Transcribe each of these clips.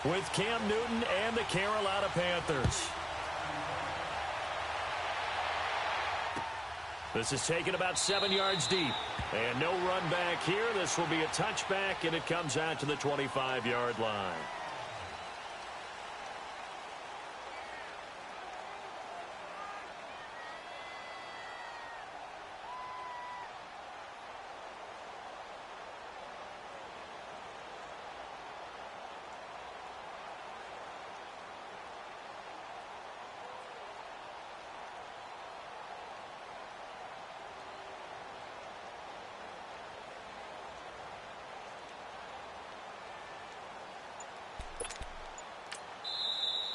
with Cam Newton and the Carolina Panthers. This is taken about 7 yards deep. And no run back here. This will be a touchback, and it comes out to the 25-yard line.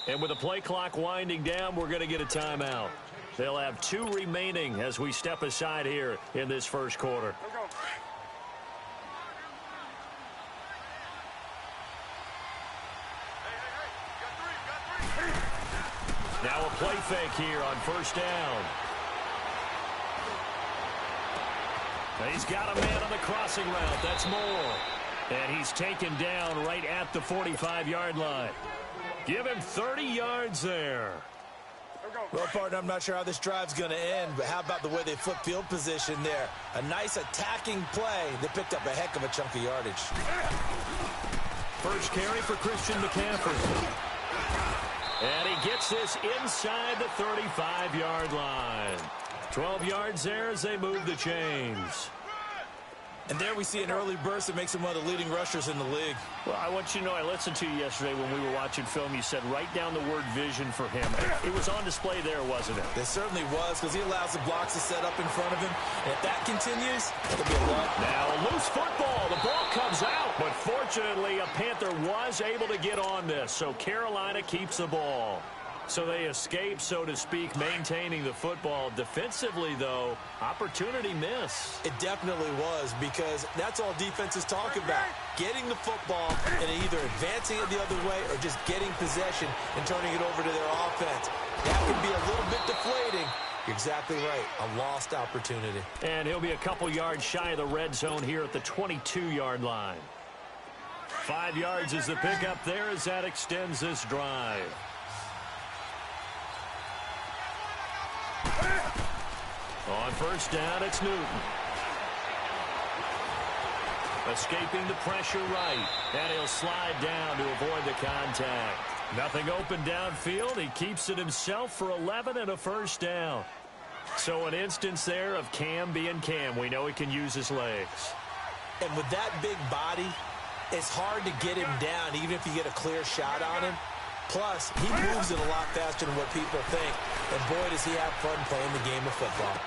And with the play clock winding down, we're going to get a timeout. They'll have 2 remaining as we step aside here in this first quarter. Now a play fake here on first down. He's got a man on the crossing route. That's Moore. And he's taken down right at the 45-yard line. Give him 30 yards there. Well, partner, I'm not sure how this drive's going to end, but how about the way they flip field position there? A nice attacking play. They picked up a heck of a chunk of yardage. First carry for Christian McCaffrey. And he gets this inside the 35-yard line. 12 yards there as they move the chains. And there we see an early burst that makes him one of the leading rushers in the league. Well, I want you to know, I listened to you yesterday when we were watching film. You said write down the word vision for him. It was on display there, wasn't it? It certainly was, because he allows the blocks to set up in front of him. And if that continues, it'll be a lot. Now, a loose football. The ball comes out. But fortunately, a Panther was able to get on this. So Carolina keeps the ball. So they escape, so to speak, maintaining the football. Defensively, though, opportunity miss. It definitely was, because that's all defenses talk about. Getting the football and either advancing it the other way or just getting possession and turning it over to their offense. That can be a little bit deflating. You're exactly right. A lost opportunity. And he'll be a couple yards shy of the red zone here at the 22-yard line. 5 yards is the pickup there as that extends this drive. On first down, it's Newton. Escaping the pressure right. And he'll slide down to avoid the contact. Nothing open downfield. He keeps it himself for 11 and a first down. So an instance there of Cam being Cam. We know he can use his legs. And with that big body, it's hard to get him down, even if you get a clear shot on him. Plus, he moves it a lot faster than what people think. And boy, does he have fun playing the game of football.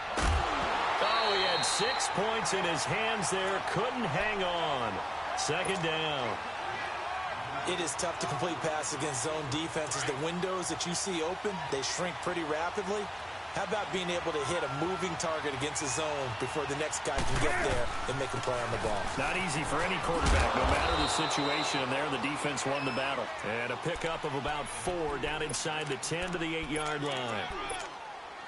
Oh, he had 6 points in his hands there. Couldn't hang on. Second down. It is tough to complete passes against zone defenses. The windows that you see open, they shrink pretty rapidly. How about being able to hit a moving target against the zone before the next guy can get there and make a play on the ball? Not easy for any quarterback, no matter the situation. And there, the defense won the battle. And a pickup of about 4 down inside the 10 to the 8-yard line.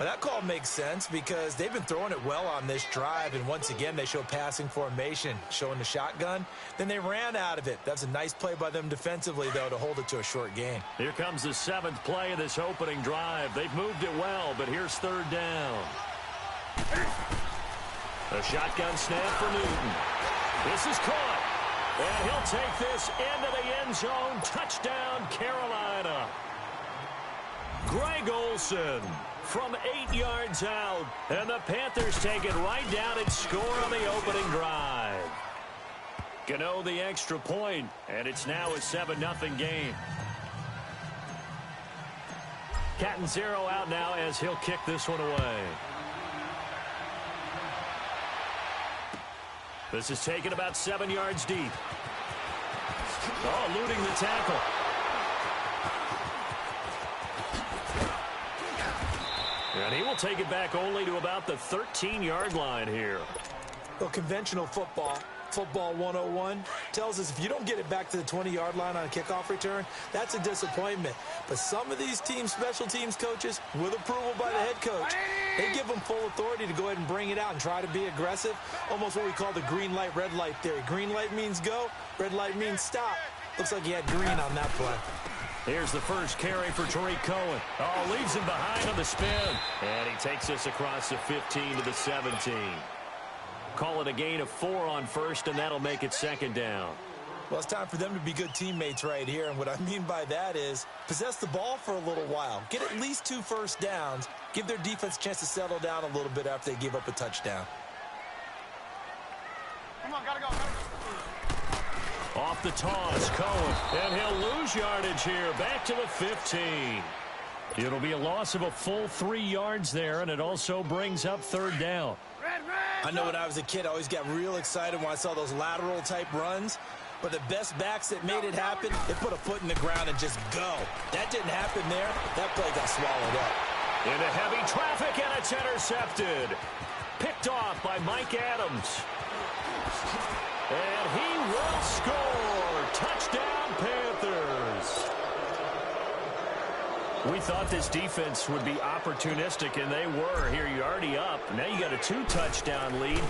Well, that call makes sense because they've been throwing it well on this drive, and once again they show passing formation, showing the shotgun. Then they ran out of it. That's a nice play by them defensively, though, to hold it to a short gain. Here comes the 7th play of this opening drive. They've moved it well, but here's third down. A shotgun snap for Newton. This is caught, and he'll take this into the end zone. Touchdown, Carolina. Greg Olsen from 8 yards out, and the Panthers take it right down and score on the opening drive. Gano the extra point, and it's now a 7-0 game. Catanzaro out now as he'll kick this one away. This is taken about 7 yards deep. Oh, eluding the tackle. And he will take it back only to about the 13-yard line here. Well, conventional football 101, tells us if you don't get it back to the 20-yard line on a kickoff return, that's a disappointment. But some of these teams, special teams coaches, with approval by the head coach, they give them full authority to go ahead and bring it out and try to be aggressive. Almost what we call the green light, red light theory. Green light means go, red light means stop. Looks like he had green on that play. Here's the first carry for Tariq Cohen. Oh, leaves him behind on the spin. And he takes us across the 15 to the 17. Call it a gain of 4 on first, and that'll make it second down. Well, it's time for them to be good teammates right here. And what I mean by that is possess the ball for a little while. Get at least 2 first downs. Give their defense a chance to settle down a little bit after they give up a touchdown. Come on, gotta go. Off the toss, Cohen. And he'll lose yardage here. Back to the 15. It'll be a loss of a full 3 yards there, and it also brings up third down. I know when I was a kid, I always got real excited when I saw those lateral-type runs. But the best backs that made it happen, they put a foot in the ground and just go. That didn't happen there. That play got swallowed up. Into heavy traffic, and it's intercepted. Picked off by Mike Adams. And he will score. Touchdown, Panthers. We thought this defense would be opportunistic, and they were. Here, you're already up. Now you got a 2-touchdown lead.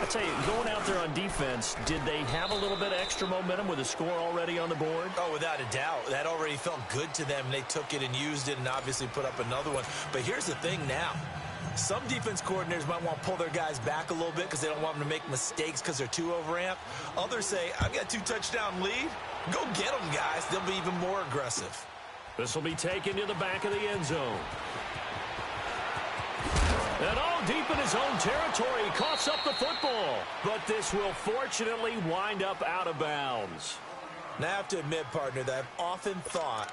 I tell you, going out there on defense, did they have a little bit of extra momentum with a score already on the board? Oh, without a doubt. That already felt good to them. They took it and used it and obviously put up another one. But here's the thing now. Some defense coordinators might want to pull their guys back a little bit because they don't want them to make mistakes because they're too overamped. Others say, I've got a 2-touchdown lead. Go get them, guys. They'll be even more aggressive. This will be taken to the back of the end zone. And all deep in his own territory, he coughs up the football. But this will fortunately wind up out of bounds. Now, I have to admit, partner, that I've often thought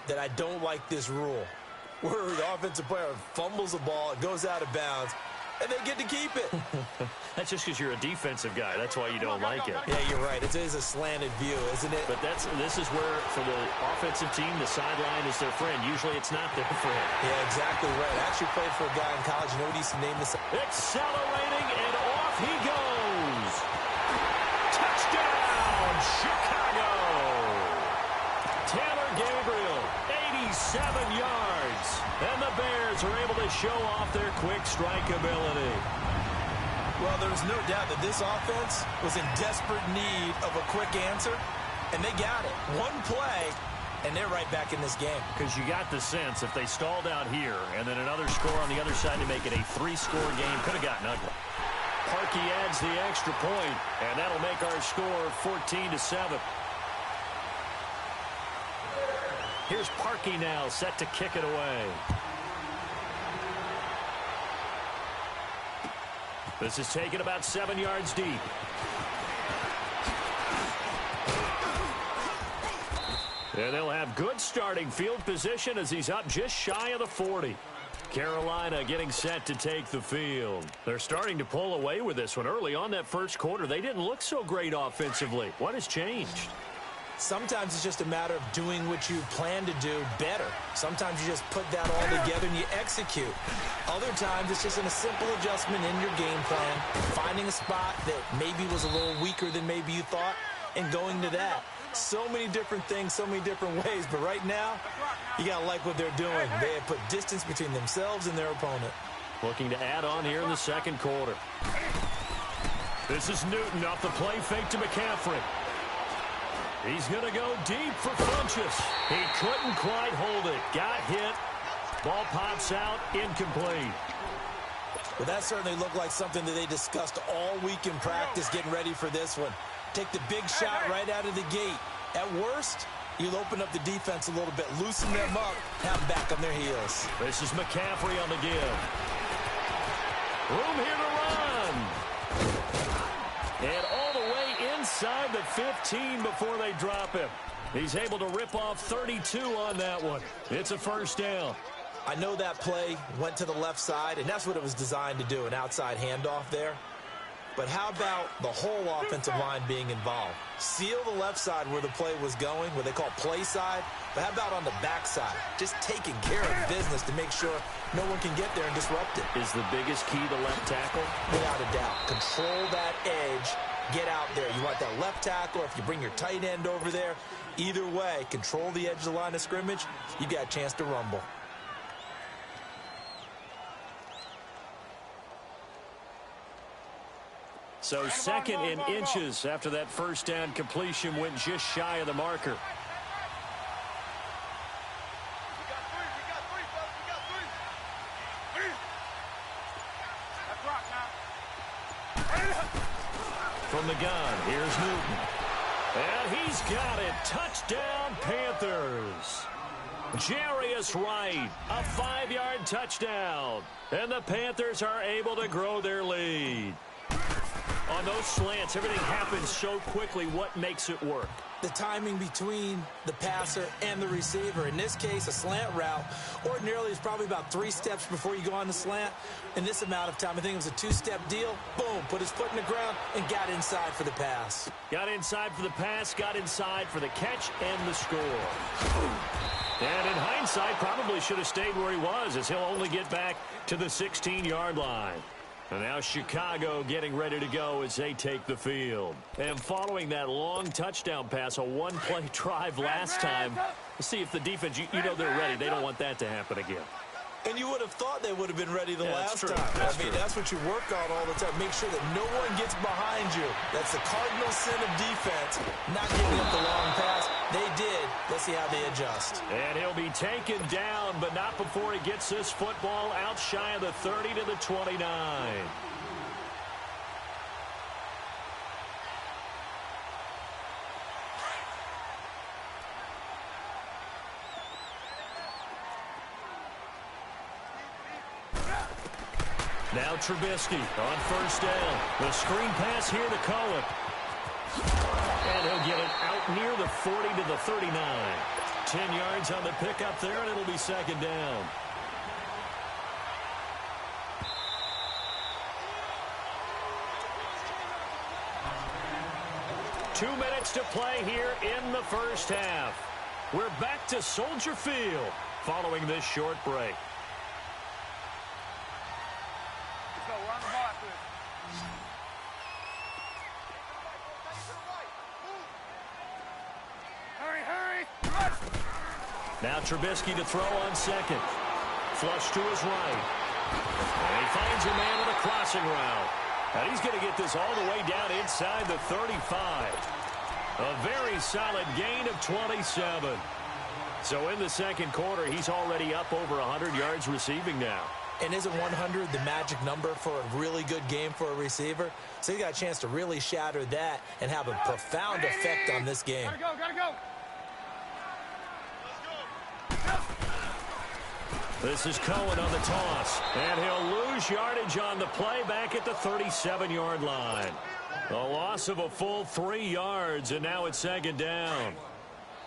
that I don't like this rule, where the offensive player fumbles the ball, it goes out of bounds, and they get to keep it. That's just because you're a defensive guy. That's why you don't like it. Yeah, you're right. It is a slanted view, isn't it? But this is where, for the offensive team, the sideline is their friend. Usually it's not their friend. Yeah, exactly right. I actually played for a guy in college. You know what he used to name this? Accelerating, and off he goes. Touchdown, Chicago. Taylor Gabriel, 87 yards. And the Bears are able to show off their quick strike ability. Well, there's no doubt that this offense was in desperate need of a quick answer, and they got it. One play, and they're right back in this game. Because you got the sense if they stalled out here and then another score on the other side to make it a 3-score game, could have gotten ugly. Parkey adds the extra point, and that'll make our score 14-7. Here's Parkey now, set to kick it away. This is taken about 7 yards deep. And they'll have good starting field position as he's up just shy of the 40. Carolina getting set to take the field. They're starting to pull away with this one. Early on that first quarter, they didn't look so great offensively. What has changed? Sometimes it's just a matter of doing what you plan to do better. Sometimes you just put that all together and you execute. Other times it's just a simple adjustment in your game plan, finding a spot that maybe was a little weaker than maybe you thought, and going to that. So many different things, so many different ways, but right now, you got to like what they're doing. They have put distance between themselves and their opponent. Looking to add on here in the second quarter. This is Newton off the play fake to McCaffrey. He's going to go deep for Funchess. He couldn't quite hold it. Got hit. Ball pops out. Incomplete. Well, that certainly looked like something that they discussed all week in practice getting ready for this one. Take the big shot right out of the gate. At worst, you'll open up the defense a little bit, loosen them up, have them back on their heels. This is McCaffrey on the give. Room here to run. And all the way inside the 15 before they drop him. He's able to rip off 32 on that one. It's a first down. I know that play went to the left side, and that's what it was designed to do, an outside handoff there. But how about the whole offensive line being involved? Seal the left side where the play was going, what they call play side. But how about on the back side? Just taking care of business to make sure no one can get there and disrupt it. Is the biggest key to left tackle? Without a doubt. Control that edge. Get out there. You want that left tackle, or if you bring your tight end over there, either way, control the edge of the line of scrimmage, you got a chance to rumble. So second in inches after that first down completion went just shy of the marker. From the gun, here's Newton. And he's got it. Touchdown, Panthers. Jarius Wright, a 5-yard touchdown. And the Panthers are able to grow their lead. On those slants, everything happens so quickly. What makes it work? The timing between the passer and the receiver. In this case, a slant route ordinarily is probably about 3 steps before you go on the slant. In this amount of time, I think it was a 2-step deal. Boom, put his foot in the ground and got inside for the pass. Got inside for the pass, got inside for the catch and the score. And in hindsight, probably should have stayed where he was, as he'll only get back to the 16-yard line. And now Chicago getting ready to go as they take the field. And following that long touchdown pass, a one-play drive last time, let's see if the defense, you know they're ready. They don't want that to happen again. And you would have thought they would have been ready the last time. That's what you work on all the time. Make sure that no one gets behind you. That's the cardinal sin of defense, not giving up the long pass. They did. Let's see how they adjust. And he'll be taken down, but not before he gets this football out shy of the 30 to the 29. Now Trubisky on first down. The screen pass here to Cohen. And he'll get it out near the 40 to the 39. 10 yards on the pickup there, and it'll be second down. Two minutes to play here in the first half. We're back to Soldier Field following this short break. Now Trubisky to throw on second. Flush to his right. And he finds a man on a crossing route. And he's going to get this all the way down inside the 35. A very solid gain of 27. So in the second quarter, he's already up over 100 yards receiving now. And isn't 100 the magic number for a really good game for a receiver? So he got a chance to really shatter that and have a profound effect on this game. Gotta go. This is Cohen on the toss. And he'll lose yardage on the play back at the 37-yard line. A loss of a full 3 yards, and now it's second down.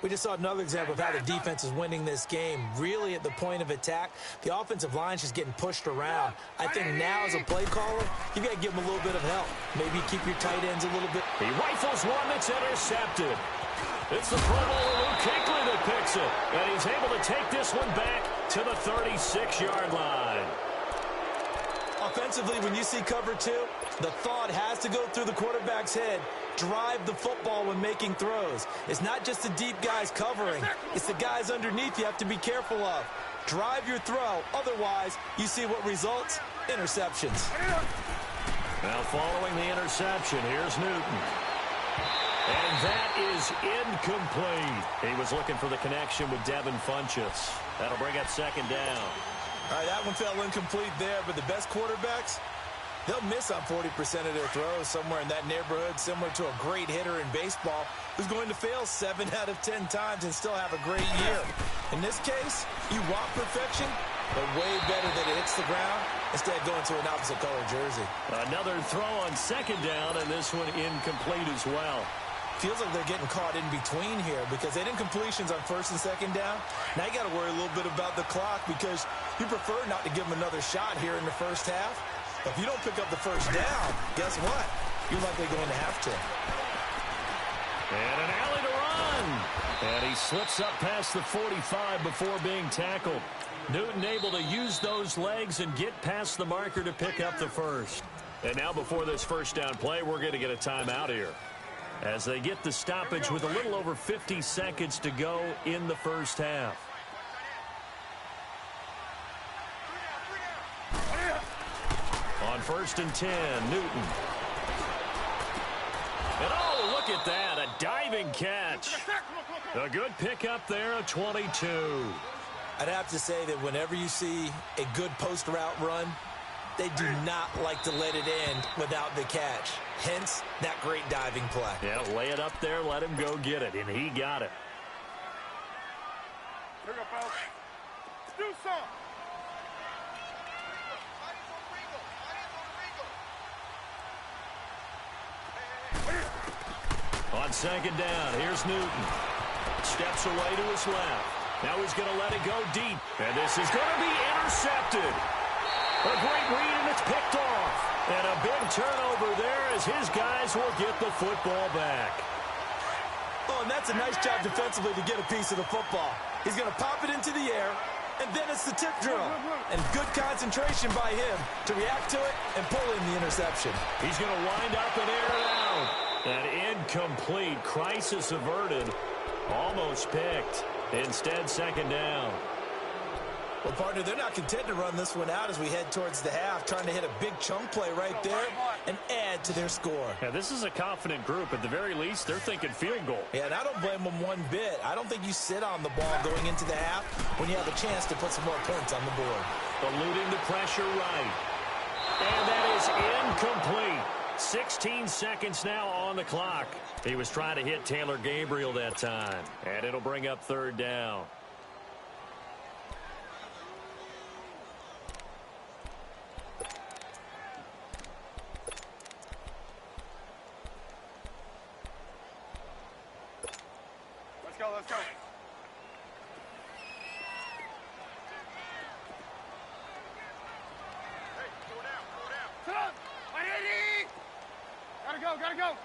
We just saw another example of how the defense is winning this game. Really at the point of attack, the offensive line's just getting pushed around. I think now as a play caller, you got to give them a little bit of help. Maybe keep your tight ends a little bit. He rifles one that's intercepted. It's the Pro Bowler Luke Kuechly that picks it. And he's able to take this one back to the 36-yard line. Offensively, when you see cover two, the thought has to go through the quarterback's head. Drive the football when making throws. It's not just the deep guys covering. It's the guys underneath you have to be careful of. Drive your throw. Otherwise, you see what results? Interceptions. Now following the interception, here's Newton. And that is incomplete. He was looking for the connection with Devin Funchess. That'll bring up second down. All right, that one fell incomplete there, but the best quarterbacks, they'll miss on 40% of their throws, somewhere in that neighborhood, similar to a great hitter in baseball who's going to fail 7 out of 10 times and still have a great year. In this case, you want perfection, but way better that it hits the ground instead of going to an opposite color jersey. Another throw on second down, and this one incomplete as well. Feels like they're getting caught in between here because they didn't completions on first and second down. Now you got to worry a little bit about the clock because you prefer not to give them another shot here in the first half. But if you don't pick up the first down, guess what? You're likely going to have to. And an alley to run. And he slips up past the 45 before being tackled. Newton able to use those legs and get past the marker to pick up the first. And now before this first down play, we're going to get a timeout here, as they get the stoppage with a little over 50 seconds to go in the first half. On first and 10, Newton. at that, a diving catch. A good pickup there, a 22. I'd have to say that whenever you see a good post route run, they do not like to let it end without the catch. Hence, that great diving play. Yeah, lay it up there, let him go get it, and he got it. Here we go, fellas. Do something. On second down, here's Newton. Steps away to his left. Now he's going to let it go deep. And this is going to be intercepted. A great read, and it's picked off. And a big turnover there as his guys will get the football back. Oh, and that's a nice job defensively to get a piece of the football. He's going to pop it into the air, and then it's the tip drill. And good concentration by him to react to it and pull in the interception. He's going to wind up and air it out. An incomplete. Crisis averted. Almost picked. Instead, second down. Well, partner, they're not content to run this one out as we head towards the half, trying to hit a big chunk play right there and add to their score. Yeah, this is a confident group. At the very least, they're thinking field goal. Yeah, and I don't blame them one bit. I don't think you sit on the ball going into the half when you have a chance to put some more points on the board. Eluding the pressure right. And that is incomplete. 16 seconds now on the clock. He was trying to hit Taylor Gabriel that time. And it'll bring up third down. Let's go. Hey, go down. Sit up. 180. Gotta go.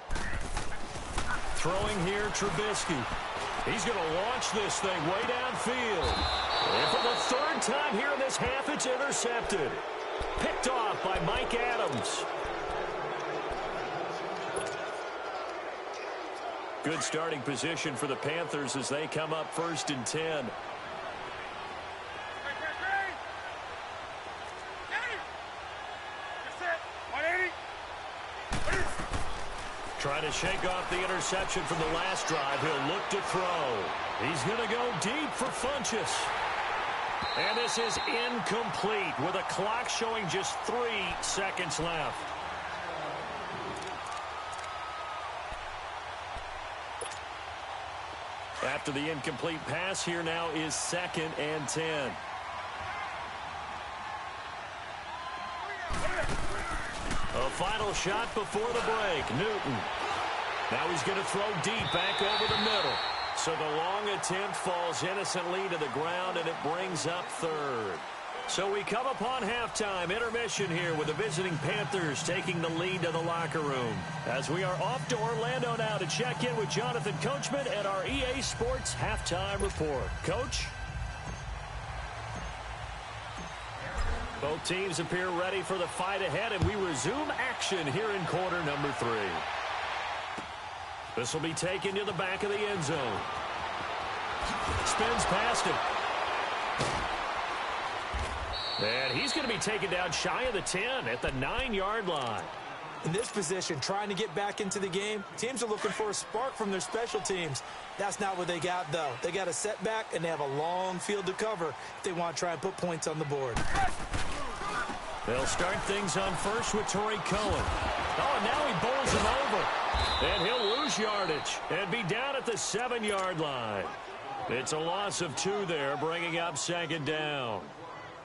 Throwing here, Trubisky. He's going to launch this thing way downfield. And for the third time here in this half, it's intercepted. Picked off by Mike Adams. Good starting position for the Panthers as they come up 1st and 10. Trying to shake off the interception from the last drive. He'll look to throw. He's going to go deep for Funchess. And this is incomplete with a clock showing just 3 seconds left. After the incomplete pass, here now is 2nd and 10. A final shot before the break. Newton. Now he's going to throw deep back over the middle. So the long attempt falls innocently to the ground, and it brings up third. So we come upon halftime intermission here with the visiting Panthers taking the lead to the locker room. As we are off to Orlando now to check in with Jonathan Coachman and our EA Sports halftime report. Coach? Both teams appear ready for the fight ahead, and we resume action here in quarter number 3. This will be taken to the back of the end zone. Spins past it. And he's going to be taken down shy of the 10 at the 9-yard line. In this position, trying to get back into the game, teams are looking for a spark from their special teams. That's not what they got, though. They got a setback, and they have a long field to cover if they want to try and put points on the board. They'll start things on first with Torrey Cohen. Oh, now he bowls him over. And he'll lose yardage and be down at the 7-yard line. It's a loss of 2 there, bringing up 2nd down.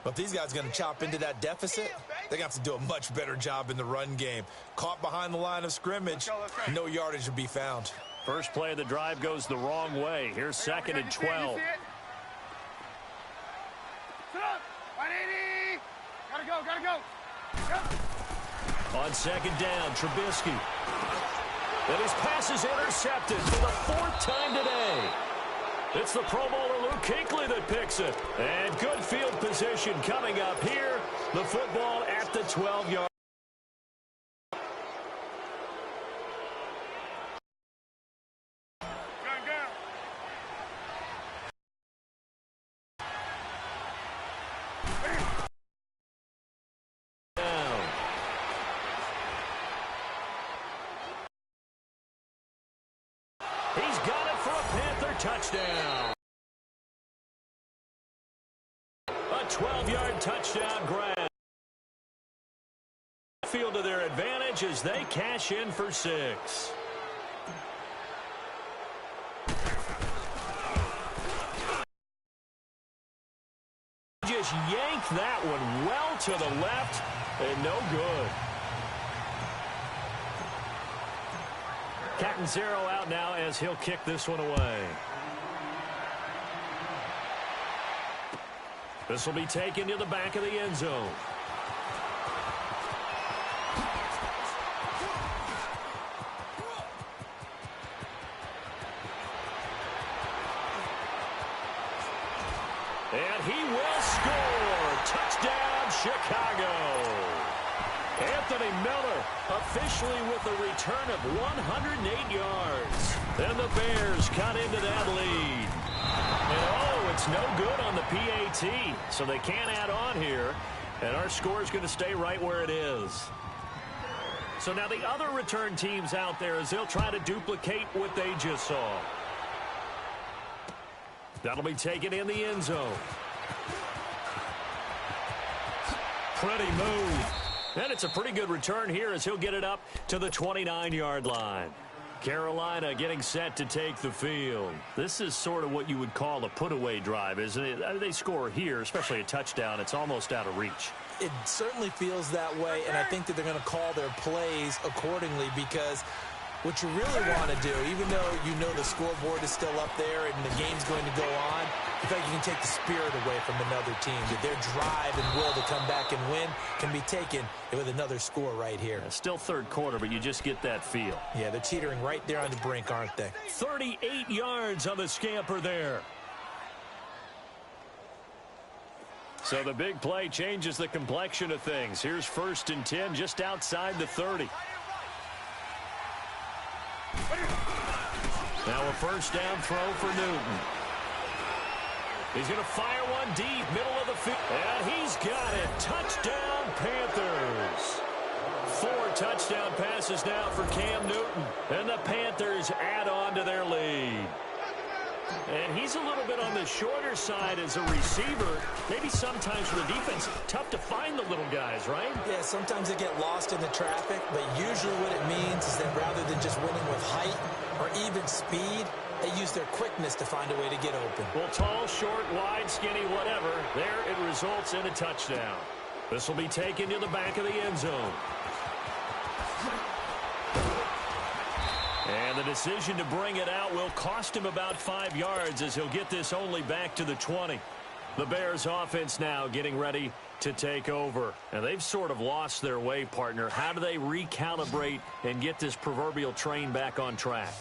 But if these guys are going to chop into that deficit, they're going to have to do a much better job in the run game. Caught behind the line of scrimmage, no yardage to be found. First play of the drive goes the wrong way. Here's 2nd and 12. Sit up. 180. Gotta go. Yep. On 2nd down, Trubisky. And his pass is intercepted for the 4th time today. It's the Pro Bowler Luke Kuechly that picks it. And good field position coming up here. The football at the 12-yard touchdown. A 12-yard touchdown grab. Field to their advantage as they cash in for 6. Just yanked that one well to the left and no good. Catanzaro out now as he'll kick this one away. This will be taken to the back of the end zone. And he will score. Touchdown, Chicago. Anthony Miller officially with a return of 108 yards. And the Bears cut into that lead. And oh, it's no good on the PAT, so they can't add on here. And our score is going to stay right where it is. So now the other return teams out there as they'll try to duplicate what they just saw. That'll be taken in the end zone. Pretty move. And it's a pretty good return here as he'll get it up to the 29-yard line. Carolina getting set to take the field. This is sort of what you would call a put-away drive, isn't it? They score here, especially a touchdown. It's almost out of reach. It certainly feels that way, and I think that they're going to call their plays accordingly because what you really want to do, even though you know the scoreboard is still up there and the game's going to go on, in fact, you can take the spirit away from another team. That their drive and will to come back and win can be taken with another score right here. Still third quarter, but you just get that feel. Yeah, they're teetering right there on the brink, aren't they? 38 yards on the scamper there. So the big play changes the complexion of things. Here's 1st and 10 just outside the 30. Now a first down throw for Newton. He's going to fire one deep, middle of the field. And he's got it. Touchdown, Panthers. 4 touchdown passes now for Cam Newton. And the Panthers add on to their lead. And he's a little bit on the shorter side as a receiver. Maybe sometimes for the defense, tough to find the little guys, right? Yeah, sometimes they get lost in the traffic, but usually what it means is that rather than just winning with height or even speed, they use their quickness to find a way to get open. Well, tall, short, wide, skinny, whatever, there it results in a touchdown. This will be taken to the back of the end zone. And the decision to bring it out will cost him about 5 yards as he'll get this only back to the 20. The Bears offense now getting ready to take over. And they've sort of lost their way, partner. How do they recalibrate and get this proverbial train back on track?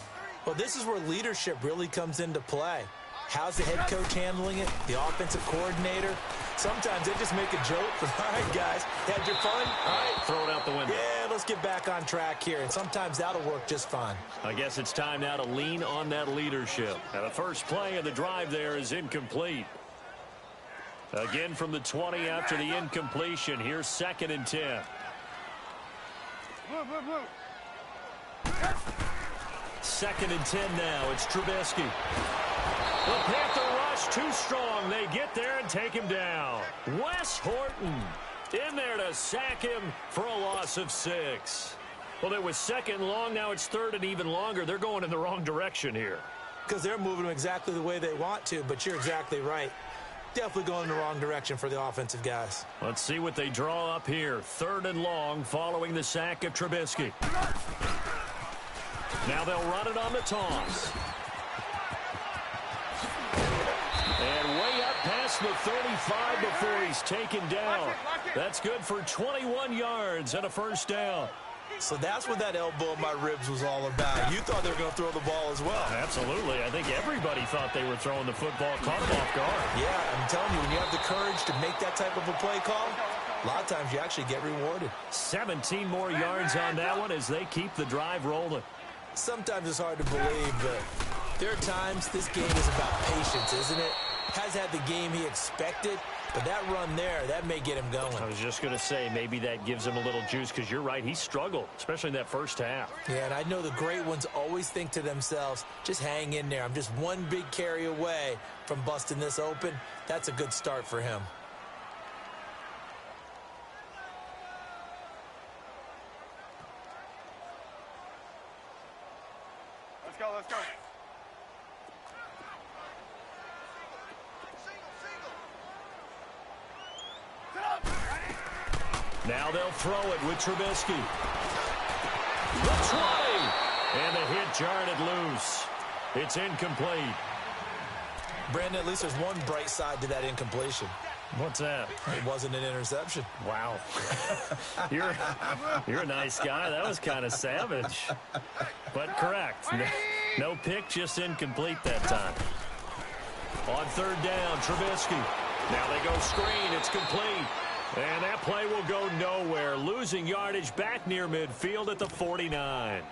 Well, this is where leadership really comes into play. How's the head coach handling it? The offensive coordinator? Sometimes they just make a joke. All right, guys, had your fun? All right, throw it out the window. Yeah, let's get back on track here. And sometimes that'll work just fine. I guess it's time now to lean on that leadership. Now, the first play of the drive there is incomplete. Again from the 20 after the incompletion. Here's 2nd and 10. Second and 10 now. It's Trubisky. The Panther rush too strong. They get there and take him down. Wes Horton in there to sack him for a loss of 6. Well, it was 2nd and long. Now it's 3rd and even longer. They're going in the wrong direction here. Because they're moving them exactly the way they want to, but you're exactly right. Definitely going in the wrong direction for the offensive guys. Let's see what they draw up here. 3rd and long following the sack of Trubisky. Now they'll run it on the toss. And way up past the 35 before he's taken down. That's good for 21 yards and a first down. So that's what that elbow in my ribs was all about. You thought they were going to throw the ball as well. Absolutely. I think everybody thought they were throwing the football, caught them off guard. Yeah, I'm telling you, when you have the courage to make that type of a play call, a lot of times you actually get rewarded. 17 more yards on that one as they keep the drive rolling. Sometimes it's hard to believe, but there are times this game is about patience, isn't it? has had the game he expected, but that run there, that may get him going. I was just going to say, maybe that gives him a little juice, because you're right, he struggled, especially in that first half. Yeah, and I know the great ones always think to themselves, just hang in there. I'm just one big carry away from busting this open. That's a good start for him. Let's go, let's go. Now they'll throw it with Trubisky. The 20. And the hit jarred it loose. It's incomplete. Brandon, at least there's one bright side to that incompletion. What's that? It wasn't an interception. Wow. You're a nice guy. That was kind of savage. But correct. No pick, just incomplete that time. On third down, Trubisky. Now they go screen. It's complete. And that play will go nowhere. Losing yardage back near midfield at the 49.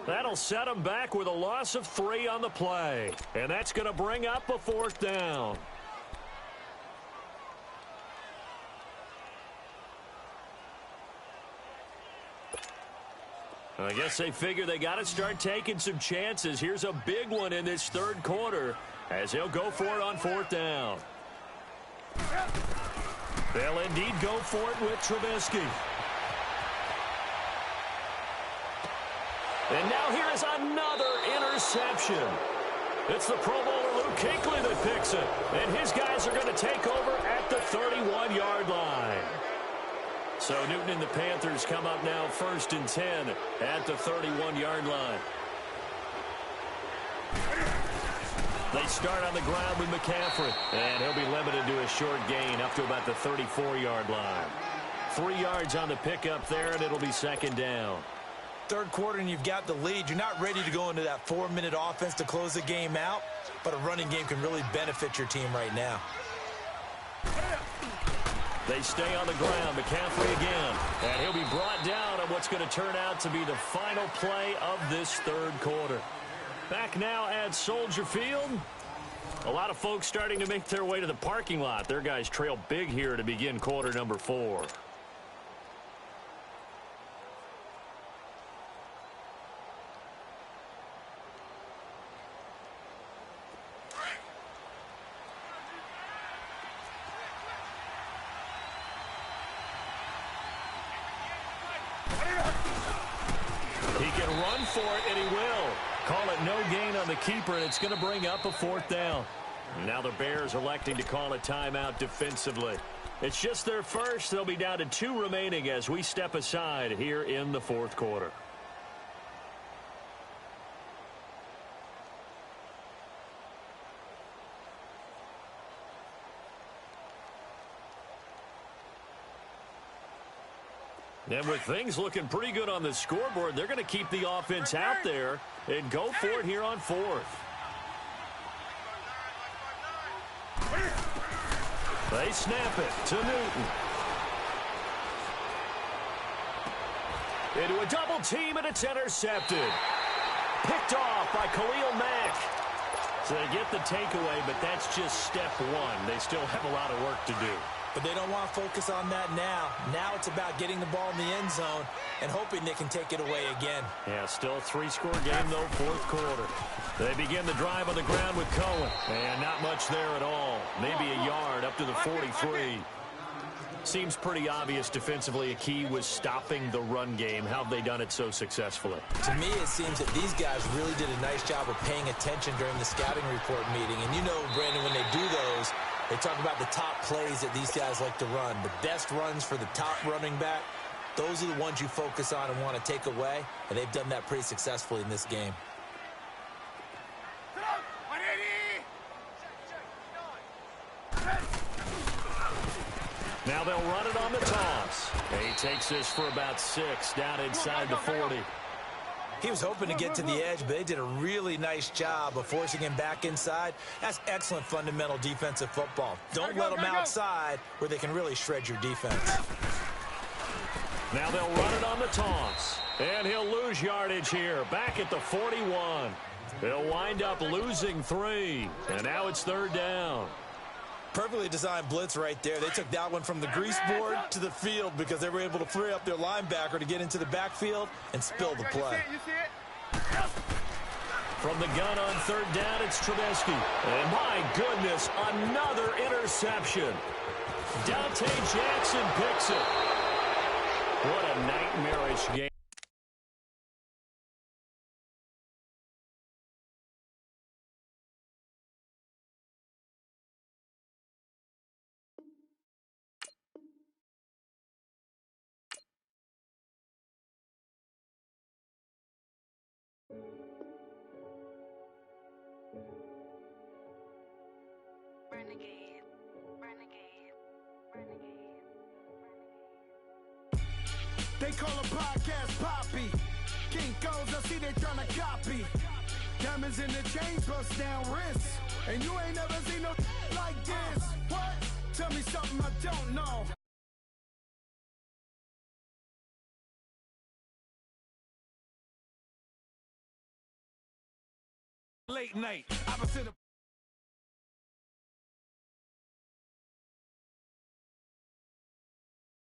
That'll set them back with a loss of 3 on the play. And that's going to bring up a 4th down. I guess they figure they got to start taking some chances. Here's a big one in this third quarter as he'll go for it on 4th down. They'll indeed go for it with Trubisky. And now here is another interception. It's the Pro Bowler Luke Kuechly that picks it. And his guys are going to take over at the 31-yard line. So Newton and the Panthers come up now 1st and 10 at the 31-yard line. They start on the ground with McCaffrey, and he'll be limited to a short gain up to about the 34-yard line. 3 yards on the pickup there, and it'll be 2nd down. Third quarter, and you've got the lead. You're not ready to go into that 4-minute offense to close the game out, but a running game can really benefit your team right now. They stay on the ground. McCaffrey again, and he'll be brought down on what's going to turn out to be the final play of this third quarter. Back now at Soldier Field. A lot of folks starting to make their way to the parking lot. Their guys trail big here to begin quarter number 4. He can run for it, and he will. Call it no gain on the keeper, and it's going to bring up a 4th down. Now the Bears electing to call a timeout defensively. It's just their first. They'll be down to 2 remaining as we step aside here in the 4th quarter. And with things looking pretty good on the scoreboard, they're going to keep the offense out there and go for it here on 4th. They snap it to Newton. Into a double team, and it's intercepted. Picked off by Khalil Mack. So they get the takeaway, but that's just step 1. They still have a lot of work to do. But they don't want to focus on that now. Now it's about getting the ball in the end zone and hoping they can take it away again. Yeah, still a 3-score game, though, 4th quarter. They begin the drive on the ground with Cohen. And not much there at all. Maybe a yard up to the 43. Seems pretty obvious defensively a key was stopping the run game. How have they done it so successfully? To me, it seems that these guys really did a nice job of paying attention during the scouting report meeting. And you know, Brandon, when they do those, they talk about the top plays that these guys like to run. The best runs for the top running back, those are the ones you focus on and want to take away. And they've done that pretty successfully in this game. Now they'll run it on the toss. He takes this for about 6 down inside the 40. He was hoping to get to the edge, but they did a really nice job of forcing him back inside. That's excellent fundamental defensive football. Don't let them outside where they can really shred your defense. Now they'll run it on the toss. And he'll lose yardage here. Back at the 41. They'll wind up losing 3. And now it's 3rd down. Perfectly designed blitz right there. They took that one from the grease board to the field because they were able to free up their linebacker to get into the backfield and spill the play. You see it? From the gun on third down, it's Trubisky. And my goodness, another interception. Dante Jackson picks it. What a nightmarish game. Renegade, renegade, renegade, renegade. They call a podcast Poppy. Kinkos, I see they tryna copy. Diamonds in the chains, bust down wrists. And you ain't never seen no like this. What? Tell me something I don't know. Late night, opposite of